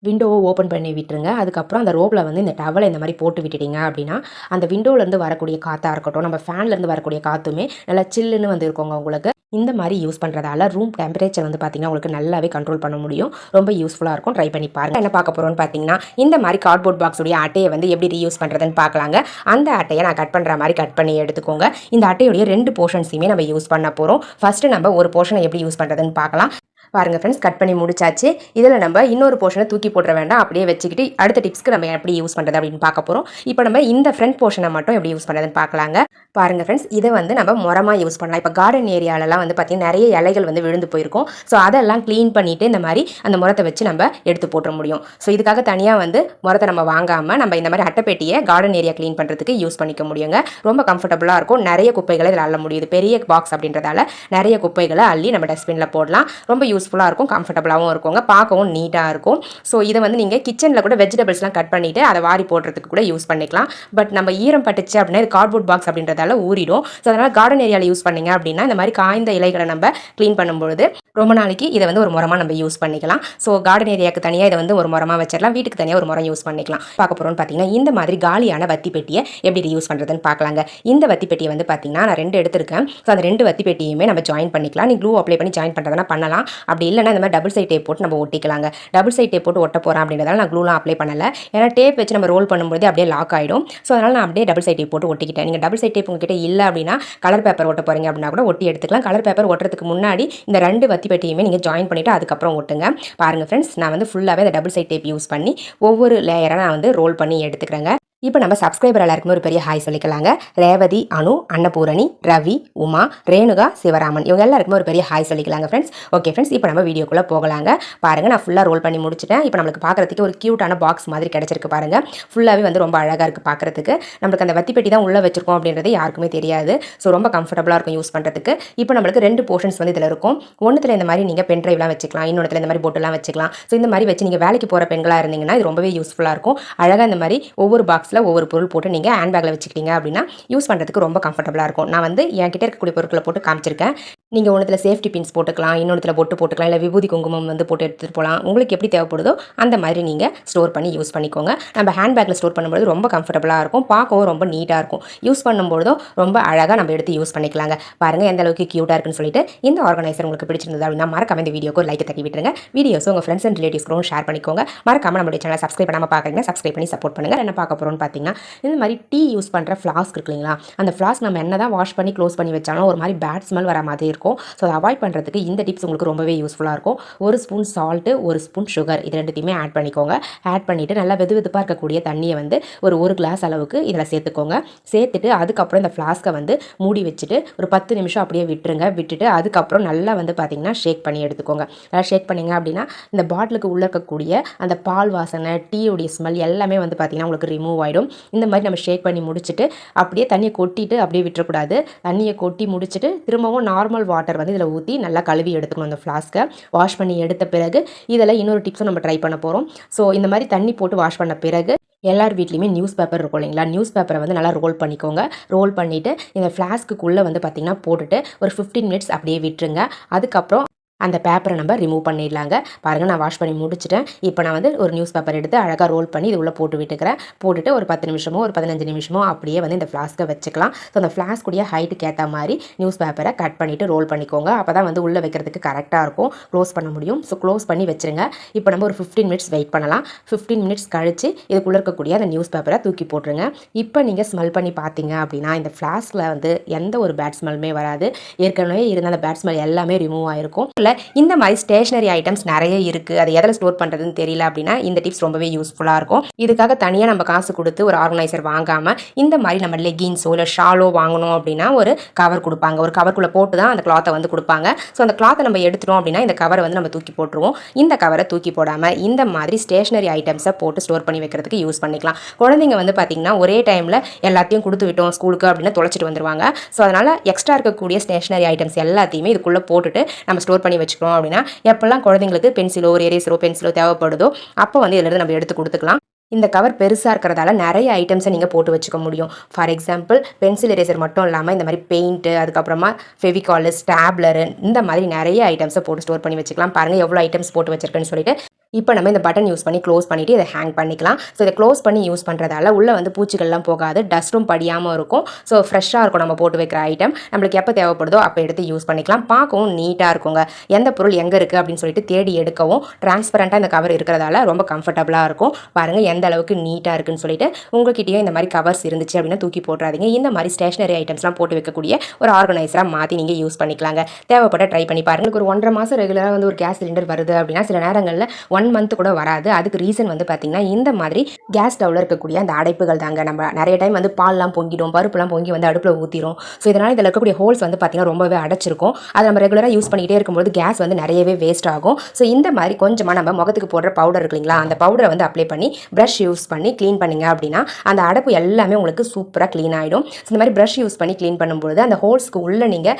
விண்டோவை ஓப்பன் பண்ணி விட்டுருங்க. அதுக்கப்புறம் அந்த ரோப்பில் வந்து இந்த டவலை இந்த மாதிரி போட்டு விட்டுட்டீங்க அப்படின்னா அந்த விண்டோலேருந்து வரக்கூடிய காற்றா இருக்கட்டும், நம்ம ஃபேன்லேருந்து வரக்கூடிய காற்றுமே நல்லா சில்லுன்னு வந்து இருக்கோங்க உங்களுக்கு. இந்த மாதிரி யூஸ் பண்ணுறதால ரூம் டெம்பரேச்சர் வந்து பார்த்திங்கன்னா உங்களுக்கு நல்லாவே கண்ட்ரோல் பண்ண முடியும். ரொம்ப யூஸ்ஃபுல்லாக இருக்கும். ட்ரை பண்ணி பாருங்கள். என்ன பார்க்க போகிறோன்னு பார்த்தீங்கன்னா, இந்த மாதிரி கார்ட்போர்ட் பாக்ஸுடைய அட்டையை வந்து எப்படி ரீயூஸ் பண்ணுறதுன்னு பார்க்கலாங்க. அந்த அட்டையை நான் கட் பண்ணுற மாதிரி கட் பண்ணி எடுத்துக்கோங்க. இந்த அட்டையுடைய 2 போர்ஷன்ஸையுமே நம்ம யூஸ் பண்ண போகிறோம். ஃபஸ்ட்டு நம்ம ஒரு போர்ஷனை எப்படி யூஸ் பண்ணுறதுன்னு பார்க்கலாம். பாருங்கள் ஃப்ரெண்ட்ஸ், கட் பண்ணி முடிச்சாச்சு. இதில் நம்ம இன்னொரு போர்ஷனை தூக்கி போட்டுற வேண்டாம், அப்படியே வச்சுக்கிட்டு அடுத்த டிப்ஸ்க்கு நம்ம எப்படி யூஸ் பண்ணுறது அப்படின்னு பார்க்க போகிறோம். இப்போ நம்ம இந்த ஃப்ரண்ட் போர்ஷனை மட்டும் எப்படி யூஸ் பண்ணுறதுன்னு பார்க்கலாங்க. பாருங்கள் ஃப்ரெண்ட்ஸ், இதை வந்து நம்ம முறமாக யூஸ் பண்ணலாம். இப்போ கார்டன் ஏரியாலலாம் வந்து பார்த்திங்கன்னா நிறைய இலைகள் வந்து விழுந்து போயிருக்கும். ஸோ அதெல்லாம் க்ளீன் பண்ணிவிட்டு இந்த மாதிரி அந்த முறத்தை வச்சு நம்ம எடுத்து போட்டுற முடியும். ஸோ இதுக்காக தனியாக வந்து முறத்தை நம்ம வாங்காமல் நம்ம இந்த மாதிரி அட்டைப்பெட்டியை கார்டன் ஏரியா க்ளீன் பண்ணுறதுக்கு யூஸ் பண்ணிக்க முடியுங்க. ரொம்ப கம்ஃபர்டபுளாக இருக்கும். நிறைய குப்பைகளை இதில் அள்ள முடியுது. பெரிய பாக்ஸ் அப்படின்றதால நிறைய குப்பைகளை அள்ளி நம்ம டஸ்ட்பினில் போடலாம். ரொம்ப யூஸ்ஃபுல்லாக இருக்கும், கம்ஃபர்டபுளாகவும் இருக்குங்க, பார்க்கவும் நீட்டாக இருக்கும். ஸோ இதை வந்து நீங்கள் கிச்சனில் கூட வெஜிடபிள்ஸ்லாம் கட் பண்ணிவிட்டு அதை வாரி போடுறதுக்கு கூட யூஸ் பண்ணிக்கலாம். பட் நம்ம ஈரம் பட்டுச்சு அப்படின்னா இது கார்ட்போர்ட் பாக்ஸ் அப்படின்றதால ஊறிடும். ஸோ அதனால் கார்டன் ஏரியாவில் யூஸ் பண்ணிங்க அப்படின்னா இந்த மாதிரி காய்ந்த இலைகளை நம்ம க்ளீன் பண்ணும்பொழுது ரொம்ப நாளைக்கு இதை வந்து ஒரு முறமாக நம்ம யூஸ் பண்ணிக்கலாம். ஸோ கார்டன் ஏரியாவுக்கு தனியாக இதை வந்து ஒரு முறமாக வச்சிடலாம், வீட்டுக்கு தனியாக ஒரு முறம் யூஸ் பண்ணிக்கலாம். பார்க்க போகிறோம்னு பார்த்தீங்கன்னா இந்த மாதிரி காலியான வத்தி பெட்டியை எப்படி யூஸ் பண்ணுறதுன்னு பார்க்கலாங்க. இந்த வத்தி பெட்டியை வந்து பார்த்தீங்கன்னா நான் 2 எடுத்திருக்கேன். ஸோ அந்த 2 வத்தி பெட்டியுமே நம்ம ஜாயின் பண்ணிக்கலாம். நீ க்ளூ அப்ளை பண்ணி ஜாயின் பண்ணுறதுனா பண்ணலாம். அப்படி இல்லைனா இந்த மாதிரி டபுள் சைட் டேப் போட்டு நம்ம ஒட்டிக்கலாங்க. டபுள் சைட் டேப் போட்டு ஒட்ட போகிறேன் அப்படின்றதால நான் க்ளூலாம் அப்ளை பண்ணலை. ஏன்னா டேப் வச்சு நம்ம ரோல் பண்ணும்போது அப்படியே லாக் ஆகிடும். ஸோ அதனால் நான் அப்படியே டபுள் சைட் டேப் போட்டு ஒட்டிக்கிட்டேன். நீங்கள் டபுள் சைட் டேப் உங்ககிட்ட இல்லை அப்படின்னா கலர் பேப்பர் ஒட்ட போகிறீங்க அப்படின்னா கூட ஒட்டி எடுத்துக்கலாம். கலர் பேப்பர் ஒட்டுறதுக்கு முன்னாடி இந்த 2 வத்தி பெட்டியுமே நீங்கள் ஜாயின் பண்ணிவிட்டு அதுக்கப்புறம் ஒட்டுங்க. பாருங்கள் ஃப்ரெண்ட்ஸ், நான் வந்து ஃபுல்லாகவே அந்த டபுள் சைட் டேப் யூஸ் பண்ணி ஒவ்வொரு லேயராக நான் வந்து ரோல் பண்ணி எடுத்துக்கிறேங்க. இப்போ நம்ம சப்ஸ்கிரைபர் எல்லாருக்குமே ஒரு பெரிய ஹாய் சொல்லிக்கலாங்க. ரேவதி, அனு, அன்னபூரணி, ரவி, உமா, ரேணுகா, சிவராமன் இவங்க எல்லாருக்குமே ஒரு பெரிய ஹாய் சொல்லிக்கலாங்க ஃப்ரெண்ட்ஸ். ஓகே ஃப்ரெண்ட்ஸ், இப்போ நம்ம வீடியோக்குள்ளே போகலாங்க. பாருங்கள், நான் ஃபுல்லாக ரோல் பண்ணி முடிச்சிட்டேன். இப்போ நம்மளுக்கு பார்க்குறதுக்கு ஒரு க்யூட்டான பாக்ஸ் மாதிரி கிடச்சிருக்கு பாருங்கள். ஃபுல்லாகவே வந்து ரொம்ப அழகாக இருக்குது பார்க்குறதுக்கு. நம்மளுக்கு அந்த வத்தி பெட்டி தான் உள்ளே வச்சிருக்கோம் அப்படின்றது யாருக்குமே தெரியாது. ஸோ ரொம்ப கம்ஃபர்டபுளாக இருக்கும் யூஸ் பண்ணுறதுக்கு. இப்போ நம்மளுக்கு 2 போர்ஷன்ஸ் வந்து இதில் இருக்கும். ஒன்றுத்தில் இந்த மாதிரி நீங்கள் பென் ட்ரைவ்லாம் வச்சுக்கலாம், இன்னொன்றுத்தில் இந்த மாதிரி போட்டுலாம் வச்சுக்கலாம். ஸோ இந்த மாதிரி வச்சு நீங்கள் வேலைக்கு போகிற பெண்களாக இருந்தீங்கன்னா இது ரொம்பவே யூஸ்ஃபுல்லாக இருக்கும். அழகாக இந்த மாதிரி ஒவ்வொரு பாக்ஸில் ஒவ்வொரு பொருள் போட்டு நீங்கள் ஹேண்ட் பேக்கில் வச்சுக்கிட்டீங்க அப்படின்னா யூஸ் பண்ணுறதுக்கு ரொம்ப கம்ஃபர்டபுளாக இருக்கும். நான் வந்து என்கிட்ட இருக்கக்கூடிய பொருட்களை போட்டு காமிச்சிருக்கேன். நீங்கள் ஒன்றுத்தில் சேஃப்டி பின்ஸ் போட்டுக்கலாம், இன்னொன்றுத்தில் பொட்டு போட்டுக்கலாம், இல்லை விபூதி குங்குமம் வந்து போட்டு எடுத்துகிட்டு போகலாம். உங்களுக்கு எப்படி தேவைப்படுதோ அந்த மாதிரி நீங்கள் ஸ்டோர் பண்ணி யூஸ் பண்ணிக்கோங்க. நம்ம ஹேண்ட் பேக்கில் ஸ்டோர் பண்ணும்போது ரொம்ப கம்ஃபர்டபுளாக இருக்கும், பார்க்கவும் ரொம்ப நீட்டாக இருக்கும். யூஸ் பண்ணும்போதும் ரொம்ப அழகாக நம்ம எடுத்து யூஸ் பண்ணிக்கலாங்க. பாருங்கள் எந்த அளவுக்கு க்யூட்டாக இருக்குன்னு சொல்லிட்டு. இந்த ஆர்கனைசர் உங்களுக்கு பிடிச்சிருந்தது அப்படின்னா மறக்காம இந்த வீடியோக்கு ஒரு லைக் தட்டி விட்டுருங்க. வீடியோஸ் உங்கள் ஃப்ரெண்ட்ஸ் அண்ட் ரிலேட்டிவ்ஸ்க்கும் ஷேர் பண்ணிக்கோங்க. மறக்காம நம்மளுடைய சேனலை சப்ஸ்கிரைப் பண்ணாமல் பார்க்குறீங்கன்னா சப்ஸ்கிரைப் பண்ணி சப்போர்ட் பண்ணுங்கள். என்ன பார்க்க போகிறோம்னு பார்த்தீங்கன்னா இந்த மாதிரி டீ யூஸ் பண்ணுற ஃப்ளாஸ்க் இருக்கு இல்லைங்களா? அந்த ஃப்ளாஸ்க் நம்ம என்ன தான் வாஷ் பண்ணி க்ளோஸ் பண்ணி வச்சாலும் ஒரு மாதிரி பேட் ஸ்மெல் வர மாதிரி இருக்கும். ஸோ அதை அவாய்ட் பண்ணுறதுக்கு இந்த டிப்ஸ் உங்களுக்கு ரொம்பவே யூஸ்ஃபுல்லாக இருக்கும். 1 ஸ்பூன் சால்ட்டு, 1 ஸ்பூன் சுகர், இது ரெண்டுத்தையுமே ஆட் பண்ணிக்கோங்க. ஆட் பண்ணிவிட்டு நல்லா வெதுவெதுப்பாக இருக்கக்கூடிய தண்ணியை வந்து ஒரு கிளாஸ் அளவுக்கு இதில் சேர்த்துக்கோங்க. சேர்த்துட்டு அதுக்கப்புறம் இந்த ஃப்ளாஸ்க்கை வந்து மூடி வச்சுட்டு ஒரு 10 நிமிஷம் அப்படியே விட்டுருங்க. விட்டுட்டு அதுக்கப்புறம் நல்லா வந்து பார்த்திங்கன்னா ஷேக் பண்ணி எடுத்துக்கோங்க. நல்லா ஷேக் பண்ணிங்க அப்படின்னா இந்த பாட்டிலுக்கு உள்ளே இருக்கக்கூடிய அந்த பால் வாசனை, டீயோடைய ஸ்மெல் எல்லாமே வந்து பார்த்திங்கன்னா உங்களுக்கு ரிமூவ் ஆகிடும். இந்த மாதிரி நம்ம ஷேக் பண்ணி முடிச்சுட்டு அப்படியே தண்ணியை கொட்டிட்டு அப்படியே விட்டுறக்கூடாது. தண்ணியை கொட்டி முடிச்சுட்டு திரும்பவும் நார்மல் வாட்டர் வந்து இதில் ஊற்றி நல்லா கழுவி எடுத்துக்கணும். அந்த ஃப்ளாஸ்க்கை வாஷ் பண்ணி எடுத்த பிறகு இதில் இன்னொரு டிப்ஸும் நம்ம ட்ரை பண்ண போகிறோம். ஸோ இந்த மாதிரி தண்ணி போட்டு வாஷ் பண்ண பிறகு எல்லார் வீட்லேயுமே நியூஸ் பேப்பர் இருக்கும் இல்லைங்களா? நியூஸ் பேப்பரை வந்து நல்லா ரோல் பண்ணிக்கோங்க. ரோல் பண்ணிவிட்டு இந்த ஃப்ளாஸ்க்குள்ளே வந்து பார்த்திங்கன்னா போட்டுட்டு ஒரு 15 மினிட்ஸ் அப்படியே விட்டுருங்க. அதுக்கப்புறம் அந்த பேப்பரை நம்ம ரிமூவ் பண்ணிடலாங்க. பாருங்கள், நான் வாஷ் பண்ணி முடிச்சிட்டேன். இப்போ நான் வந்து ஒரு நியூஸ் பேப்பர் எடுத்து அழகாக ரோல் பண்ணி இது உள்ளே போட்டு விட்டுக்கிறேன். போட்டுட்டு ஒரு 10 நிமிஷமோ ஒரு 15 நிமிஷமோ அப்படியே வந்து இந்த ஃப்ளாஸ்க்கை வச்சுக்கலாம். ஸோ அந்த ஃப்ளாஸ்க்குடைய ஹைட்டுக்கு ஏற்ற மாதிரி நியூஸ் பேப்பரை கட் பண்ணிவிட்டு ரோல் பண்ணிக்கோங்க. அப்போ தான் வந்து உள்ளே வைக்கிறதுக்கு கரெக்டாக இருக்கும், க்ளோஸ் பண்ண முடியும். ஸோ க்ளோஸ் பண்ணி வச்சுருங்க. இப்போ நம்ம ஒரு 15 மினிட்ஸ் வெயிட் பண்ணலாம். 15 மினிட்ஸ் கழித்து இதுக்குள்ளே இருக்கக்கூடிய அந்த நியூஸ் பேப்பரை தூக்கி போட்டுருங்க. இப்போ நீங்கள் ஸ்மெல் பண்ணி பார்த்தீங்க அப்படின்னா இந்த ஃப்ளாஸ்கில் வந்து எந்த ஒரு பேட் ஸ்மெல்லுமே வராது. ஏற்கனவே இருந்த அந்த பேட் ஸ்மெல் எல்லாமே ரிமூவ் ஆகிருக்கும். வீட்டில் இந்த மாதிரி ஸ்டேஷனரி ஐட்டம்ஸ் நிறைய இருக்குது, அதை எதில் ஸ்டோர் பண்ணுறதுன்னு தெரியல அப்படின்னா இந்த டிப்ஸ் ரொம்பவே யூஸ்ஃபுல்லாக இருக்கும். இதுக்காக தனியாக நம்ம காசு கொடுத்து ஒரு ஆர்கனைசர் வாங்காமல் இந்த மாதிரி நம்ம லெகின்ஸோ இல்லை ஷாலோ வாங்கணும் அப்படின்னா ஒரு கவர் கொடுப்பாங்க. ஒரு கவருக்குள்ளே போட்டு தான் அந்த கிளாத்தை வந்து கொடுப்பாங்க. ஸோ அந்த கிளாத்தை நம்ம எடுத்துட்டோம் அப்படின்னா இந்த கவரை வந்து நம்ம தூக்கி போட்டுருவோம். இந்த கவரை தூக்கி போடாமல் இந்த மாதிரி ஸ்டேஷனரி ஐட்டம்ஸை போட்டு ஸ்டோர் பண்ணி வைக்கிறதுக்கு யூஸ் பண்ணிக்கலாம். குழந்தைங்க வந்து பார்த்திங்கன்னா ஒரே டைமில் எல்லாத்தையும் கொடுத்து விட்டோம் ஸ்கூலுக்கு அப்படின்னு தொலைச்சிட்டு வந்துடுவாங்க. ஸோ அதனால் எக்ஸ்ட்ரா இருக்கக்கூடிய ஸ்டேஷனரி ஐட்டம்ஸ் எல்லாத்தையுமே இதுக்குள்ளே போட்டுட்டு நம்ம ஸ்டோர் பண்ணி வச்சுக்கிறோம் அப்படின்னா எப்போல்லாம் குழந்தைங்களுக்கு பென்சிலோ ஒரு எரேசரோ பென்சிலோ தேவைப்படுதோ அப்போ வந்து இதிலிருந்து நம்ம எடுத்து கொடுத்துக்கலாம். இந்த கவர் பெருசாக இருக்கிறதால நிறைய ஐட்டம்ஸை நீங்கள் போட்டு வச்சுக்க முடியும். ஃபார் எக்ஸாம்பிள் பென்சில் எரேசர் மட்டும் இல்லாமல் இந்த மாதிரி பெயிண்ட்டு, அதுக்கப்புறமா ஃபெவிகால், ஸ்டாப்லரு, இந்த மாதிரி நிறைய ஐட்டம்ஸை போட்டு ஸ்டோர் பண்ணி வச்சுக்கலாம். பாருங்கள் எவ்வளோ ஐட்டம்ஸ் போட்டு வச்சிருக்கேன்னு சொல்லிட்டு. இப்போ நம்ம இந்த பட்டன் யூஸ் பண்ணி க்ளோஸ் பண்ணிவிட்டு இதை ஹேங் பண்ணிக்கலாம். ஸோ இதை க்ளோஸ் பண்ணி யூஸ் பண்ணுறதால உள்ளே வந்து பூச்சிகள்லாம் போகாது, டஸ்ட்டும் படியாமல் இருக்கும். ஸோ ஃப்ரெஷ்ஷாக இருக்கும். நம்ம போட்டு வைக்கிற ஐட்டம் நம்மளுக்கு எப்போ தேவைப்படுதோ அப்போ எடுத்து யூஸ் பண்ணிக்கலாம். பார்க்கவும் நீட்டாக இருக்குங்க. எந்த பொருள் எங்கே இருக்குது அப்படின்னு சொல்லிட்டு தேடி எடுக்கவும் டிரான்ஸ்பரண்ட்டாக இந்த கவர் இருக்கிறதால ரொம்ப கம்ஃபர்டபுளாக இருக்கும். பாருங்கள் எந்த அளவுக்கு நீட்டாக இருக்குன்னு சொல்லிட்டு. உங்கள்கிட்டயும் இந்த மாதிரி கவர்ஸ் இருந்துச்சு அப்படின்னா தூக்கி போட்டுறாதீங்க. இந்த மாதிரி ஸ்டேஷனரி ஐட்டம்ஸ்லாம் போட்டு வைக்கக்கூடிய ஒரு ஆர்கனைசராக மாற்றி நீங்கள் யூஸ் பண்ணிக்கலாங்க. தேவைப்பட்ட ட்ரை பண்ணி பாருங்கள். ஒரு 1.5 மாதம் ரெகுலராக வந்து ஒரு கேஸ் சிலிண்டர் வருது அப்படின்னா சில நேரங்களில் 1 மந்த் கூட வராது. அதுக்கு ரீசன் வந்து பார்த்தீங்கன்னா இந்த மாதிரி கேஸ் ஸ்டவ்வில் இருக்கக்கூடிய அந்த அடைப்புகள் தாங்க. நம்ம நிறைய டைம் வந்து பால்லாம் பொங்கிடும், பருப்புலாம் பொங்கி வந்து அடுப்பில் ஊற்றிடும். ஸோ இதனால் இதில் இருக்கக்கூடிய ஹோல்ஸ் வந்து பார்த்தீங்கன்னா ரொம்பவே அடைச்சிருக்கும். அதை நம்ம ரெகுலராக யூஸ் பண்ணிக்கிட்டே இருக்கும்போது கேஸ் வந்து நிறையவே வேஸ்ட் ஆகும். ஸோ இந்த மாதிரி கொஞ்சமாக நம்ம முகத்துக்கு போடுற பவுடர் இருக்கு இல்லைங்களா, அந்த பவுடரை வந்து அப்ளை பண்ணி ப்ரஷ் யூஸ் பண்ணி க்ளீன் பண்ணிங்க அப்படின்னா அந்த அடைப்பு எல்லாமே உங்களுக்கு சூப்பராக க்ளீன் ஆகிடும். ஸோ இந்த மாதிரி ப்ரஷ் யூஸ் பண்ணி க்ளீன் பண்ணும்போது அந்த ஹோல்ஸ்க்கு உள்ளே நீங்கள்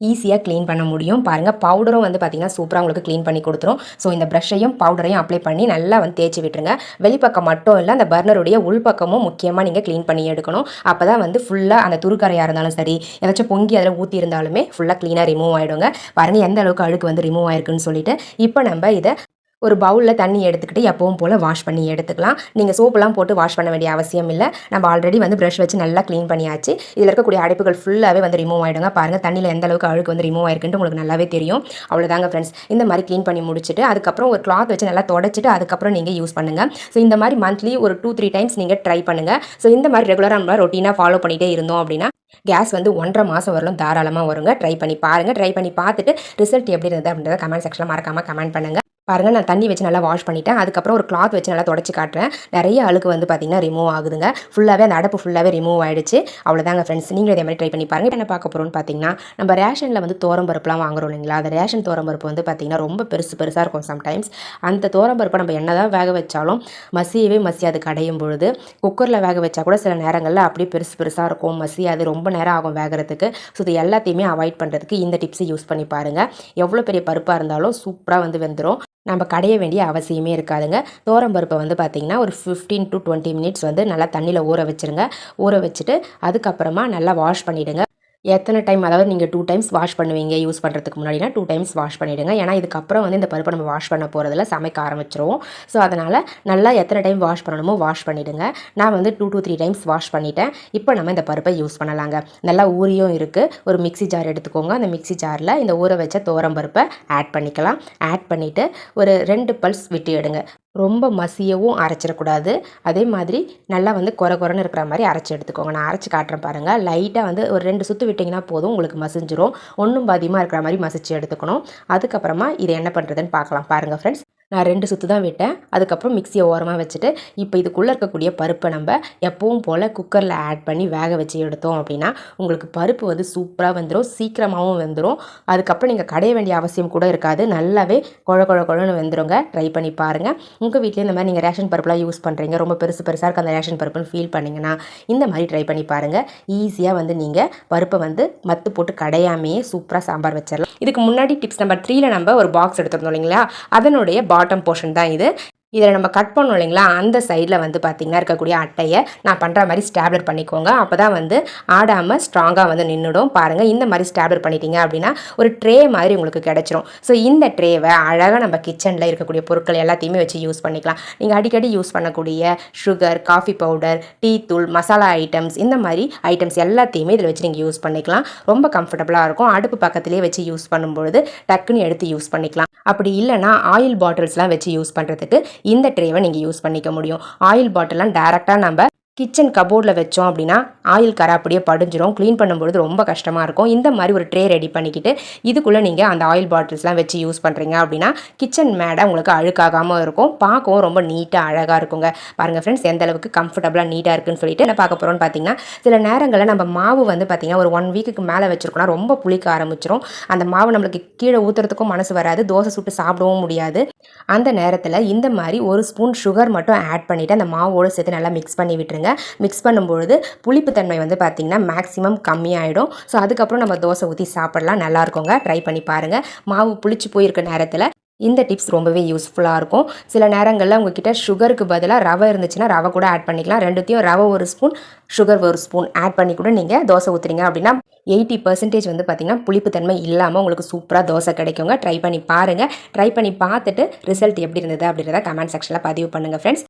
ஈஸியாக க்ளீன் பண்ண முடியும். பாருங்கள் பவுடரும் வந்து பார்த்திங்கன்னா சூப்பராக உங்களுக்கு க்ளீன் பண்ணி கொடுத்துரும். ஸோ இந்த ப்ரஷ்ஷையும் பவுடரையும் அப்ளை பண்ணி நல்லா வந்து தேய்ச்சி விட்டுருங்க. வெளிப்பக்கம் மட்டும் இல்லை, அந்த பர்னருடைய உள்பக்கமும் முக்கியமாக நீங்கள் க்ளீன் பண்ணி எடுக்கணும். அப்போ தான் வந்து ஃபுல்லாக அந்த துருக்கரையாக இருந்தாலும் சரி, ஏதாச்சும் பொங்கி அதில் ஊற்றி இருந்தாலுமே ஃபுல்லாக க்ளீனாக ரிமூவ் ஆகிடுங்க. பாருங்கள் எந்த அளவுக்கு அழுக்கு வந்து ரிமூவ் ஆயிருக்குன்னு சொல்லிட்டு. இப்போ நம்ம இதை ஒரு பவுலில் தண்ணி எடுத்துக்கிட்டு எப்பவும் போல் வாஷ் பண்ணி எடுத்துக்கலாம். நீங்கள் சோப்பெல்லாம் போட்டு வாஷ் பண்ண வேண்டிய அவசியம் இல்லை. நம்ம ஆல்ரெடி வந்து ப்ரஷ் வச்சு நல்லா க்ளீன் பண்ணியாச்சு. இதில் இருக்கக்கூடிய அடைப்புகள் ஃபுல்லாகவே வந்து ரிமூவ் ஆகிடுங்க. பாருங்கள் தண்ணியில் எந்த அளவுக்கு அழுக்கு வந்து ரிமூவ் ஆயிருக்குன்ட்டு உங்களுக்கு நல்லாவே தெரியும். அவ்வளோதாங்க ஃப்ரெண்ட்ஸ். இந்த மாதிரி க்ளீன் பண்ணி முடிச்சுட்டு அதுக்கப்புறம் ஒரு கிளாத் வச்சு நல்லா தொடச்சிட்டு அதுக்கப்புறம் நீங்கள் யூஸ் பண்ணுங்கள். ஸோ இந்த மாதிரி மந்த்லி ஒரு 2-3 டைம்ஸ் நீங்கள் ட்ரை பண்ணுங்கள். ஸோ இந்த மாதிரி ரெகுலராக நம்ம ரொட்டீனாக ஃபாலோ பண்ணிகிட்டே இருந்தோம் அப்படின்னா கேஸ் வந்து 1.5 மாதம் வரலும் தாராளமாக வருங்க. ட்ரை பண்ணி பாருங்கள். ட்ரை பண்ணி பார்த்துட்டு ரிசல்ட் எப்படி இருந்தது அப்படின்றத கமெண்ட் செக்ஷனில் மறக்காமல் கமெண்ட் பண்ணுங்கள். பாருங்கள் நான் தண்ணி வச்சு நல்லா வாஷ் பண்ணிட்டேன். அதுக்கப்புறம் ஒரு கிளாத் வச்சு நல்லா தொடச்சி காட்டுறேன். நிறைய அழுக்கு வந்து பார்த்திங்கன்னா ரிமூவ் ஆகுதுங்க. ஃபுல்லாகவே அந்த அடப்பு ஃபுல்லாகவே ரிமூவ் ஆகிடுச்சு. அவ்வளோதாங்க ஃப்ரெண்ட்ஸ். நீங்களும் இதே மாதிரி ட்ரை பண்ணி பாருங்கள். என்ன பார்க்க போகிறோன்னு பார்த்தீங்கன்னா நம்ம ரேஷனில் வந்து தோரம்பருப்புலாம் வாங்குறோம் இல்லைங்களா, அந்த ரேஷன் தோரம்பருப்பு வந்து பார்த்திங்கன்னா ரொம்ப பெருசாக இருக்கும் சம்டைம்ஸ். அந்த தோரம்பருப்பை நம்ம என்ன தான் வேக வச்சாலும் மசியவே மசியாது. கடையும் பொழுது குக்கரில் வேக வச்சா கூட சில நேரங்களில் அப்படியே பெருசாக இருக்கும், மசியாது, ரொம்ப நேரம் ஆகும் வேகிறதுக்கு. ஸோ இது எல்லாத்தையுமே அவாய்ட் பண்ணுறதுக்கு இந்த டிப்ஸை யூஸ் பண்ணி பாருங்கள். எவ்வளோ பெரிய பருப்பாக இருந்தாலும் சூப்பராக வந்து வெந்துடும். நம்ம கடைய வேண்டிய அவசியமே இருக்காதுங்க. தோரம்பருப்பை வந்து பார்த்திங்கன்னா ஒரு 15 to 20 மினிட்ஸ் வந்து நல்லா தண்ணியில் ஊற வச்சுருங்க. ஊற வச்சுட்டு அதுக்கப்புறமா நல்லா வாஷ் பண்ணிவிடுங்க. எத்தனை டைம், அதாவது நீங்கள் 2 டைம்ஸ் வாஷ் பண்ணுவீங்க யூஸ் பண்ணுறதுக்கு முன்னாடினா 2 டைம்ஸ் வாஷ் பண்ணிவிடுங்க. ஏன்னா இதுக்கப்புறம் வந்து இந்த பருப்பை நம்ம வாஷ் பண்ண போகிறதில்ல, சமைக்க ஆரம்பிச்சிருவோம். ஸோ அதனால் நல்லா எத்தனை டைம் வாஷ் பண்ணணுமோ வாஷ் பண்ணிவிடுங்க. நான் வந்து 2 to 3 டைம்ஸ் வாஷ் பண்ணிட்டேன். இப்போ நம்ம இந்த பருப்பை யூஸ் பண்ணலாங்க. நல்லா ஊறியும் இருக்குது. ஒரு மிக்ஸி ஜார் எடுத்துக்கோங்க. அந்த மிக்ஸி ஜாரில் இந்த ஊற வச்ச தோரம்பருப்பை ஆட் பண்ணிக்கலாம். ஆட் பண்ணிவிட்டு ஒரு 2 பல்ஸ் விட்டு எடுங்க. ரொம்ப மசியவும் அரைச்சிடக்கூடாது. அதே மாதிரி நல்லா வந்து கொரன்னு இருக்கிற மாதிரி அரைச்சி எடுத்துக்கோங்க. நான் அரைச்சி காட்டுறேன் பாருங்கள். லைட்டாக வந்து ஒரு 2 சுற்று விட்டிங்கன்னா போதும், உங்களுக்கு மசிஞ்சிரும். ஒன்றும் பாதியமாக இருக்கிற மாதிரி மசிச்சு எடுத்துக்கணும். அதுக்கப்புறமா இதை என்ன பண்ணுறதுன்னு பார்க்கலாம். பாருங்கள் ஃப்ரெண்ட்ஸ், நான் 2 சுற்று தான் விட்டேன். அதுக்கப்புறம் மிக்ஸியை ஓரமாக வச்சுட்டு இப்போ இதுக்குள்ளே இருக்கக்கூடிய பருப்பை நம்ம எப்பவும் போல் குக்கரில் ஆட் பண்ணி வேக வச்சு எடுத்தோம் அப்படின்னா உங்களுக்கு பருப்பு வந்து சூப்பராக வந்துடும், சீக்கிரமாகவும் வெந்துடும். அதுக்கப்புறம் நீங்கள் கடைய வேண்டிய அவசியம் கூட இருக்காது. நல்லாவே குழன்னு வெந்துருங்க. ட்ரை பண்ணி பாருங்கள். உங்கள் வீட்டிலே இந்த மாதிரி நீங்கள் ரேஷன் பருப்புலாம் யூஸ் பண்ணுறீங்க, ரொம்ப பெருசாக இருக்க அந்த ரேஷன் பருப்புன்னு ஃபீல் பண்ணிங்கன்னா இந்த மாதிரி ட்ரை பண்ணி பாருங்கள். ஈஸியாக வந்து நீங்கள் பருப்பை வந்து மத்து போட்டு கடையாமையே சூப்பராக சாம்பார் வச்சிடலாம். இதுக்கு முன்னாடி டிப்ஸ் நம்பர் 3ல் நம்ம ஒரு பாக்ஸ் எடுத்துருந்தோம் இல்லைங்களா, அதனுடைய பாட்டம் போர்ஷன் தான் இது. இதில் நம்ம கட் பண்ணோம் இல்லைங்களா, அந்த சைடில் வந்து பார்த்திங்கன்னா இருக்கக்கூடிய அட்டையை நான் பண்ணுற மாதிரி ஸ்டாப்லர் பண்ணிக்கோங்க. அப்போ தான் வந்து ஆடாமல் ஸ்ட்ராங்காக வந்து நின்றுடும். பாருங்கள், இந்த மாதிரி ஸ்டாப்லர் பண்ணிட்டீங்க அப்படின்னா ஒரு ட்ரே மாதிரி உங்களுக்கு கிடச்சிரும். ஸோ இந்த ட்ரேவை அழகாக நம்ம கிச்சனில் இருக்கக்கூடிய பொருட்கள் எல்லாத்தையுமே வச்சு யூஸ் பண்ணிக்கலாம். நீங்கள் அடிக்கடி யூஸ் பண்ணக்கூடிய சுகர், காஃபி பவுடர், டீ தூள், மசாலா ஐட்டம்ஸ், இந்த மாதிரி ஐட்டம்ஸ் எல்லாத்தையுமே இதில் வச்சு நீங்கள் யூஸ் பண்ணிக்கலாம். ரொம்ப கம்ஃபர்டபுளாக இருக்கும். அடுப்பு பக்கத்துலேயே வச்சு யூஸ் பண்ணும்பொழுது டக்குன்னு எடுத்து யூஸ் பண்ணிக்கலாம். அப்படி இல்லைனா ஆயில் பாட்டில்ஸ்லாம் வச்சு யூஸ் பண்ணுறதுக்கு இந்த ட்ரேவை நீங்கள் யூஸ் பண்ணிக்க முடியும். ஆயில் பாட்டிலாம் டேரெக்டாக நம்ம கிச்சன் கபோர்டில் வச்சோம் அப்படின்னா ஆயில் கரை அப்படியே படிஞ்சிரும். க்ளீன் பண்ணும்பொழுது ரொம்ப கஷ்டமாக இருக்கும். இந்த மாதிரி ஒரு ட்ரே ரெடி பண்ணிக்கிட்டு இதுக்குள்ளே நீங்கள் அந்த ஆயில் பாட்டில்ஸ்லாம் வச்சு யூஸ் பண்ணுறீங்க அப்படின்னா கிச்சன் மேடை உங்களுக்கு அழுக்காகாமல் இருக்கும். பார்க்கவும் ரொம்ப நீட்டாக அழகாக இருக்குங்க. பாருங்கள் ஃப்ரெண்ட்ஸ், எந்த அளவுக்கு கம்ஃபர்டபுளாக நீட்டாக இருக்குன்னு சொல்லிட்டு என்ன பார்க்க போகிறோம்னு பார்த்தீங்கன்னா, சில நேரங்களில் நம்ம மாவு வந்து பார்த்திங்கன்னா ஒரு 1 வீக்குக்கு மேலே வச்சுருக்கோம்னா ரொம்ப புளிக்க ஆரம்பிச்சிரும். அந்த மாவு நம்மளுக்கு கீழே ஊற்றுறதுக்கும் மனசு வராது, தோசை சுட்டு சாப்பிடவும் முடியாது. அந்த நேரத்தில் இந்த மாதிரி 1 ஸ்பூன் சுகர் மட்டும் ஆட் பண்ணிவிட்டு அந்த மாவோடு சேர்த்து நல்லா மிக்ஸ் பண்ணி விட்டுருங்க. மிக்ஸ் பண்ணும்பொழுது புளிப்புத்தன்மை வந்து பார்த்திங்கன்னா மேக்ஸிமம் கம்மியாயிடும். ஸோ அதுக்கப்புறம் நம்ம தோசை ஊற்றி சாப்பிடலாம். நல்லாயிருக்குங்க. ட்ரை பண்ணி பாருங்கள். மாவு புளிச்சு போயிருக்க நேரத்தில் இந்த டிப்ஸ் ரொம்பவே யூஸ்ஃபுல்லாக இருக்கும். சில நேரங்களில் உங்ககிட்ட சுகருக்கு பதிலாக ரவை இருந்துச்சுன்னா ரவை கூட ஆட் பண்ணிக்கலாம். ரெண்டுத்தையும் ரவை 1 ஸ்பூன், சுகர் 1 ஸ்பூன் ஆட் பண்ணி கூட நீங்கள் தோசை ஊற்றுறீங்க அப்படின்னா 80% வந்து பார்த்திங்கன்னா புளிப்புத்தன்மை இல்லாமல் உங்களுக்கு சூப்பராக தோசை கிடைக்குங்க. ட்ரை பண்ணி பாருங்கள். ட்ரை பண்ணி பார்த்துட்டு ரிசல்ட் எப்படி இருந்தது அப்படின்றத கமெண்ட் செக்ஷனில் பதிவு பண்ணுங்கள் ஃப்ரெண்ட்ஸ்.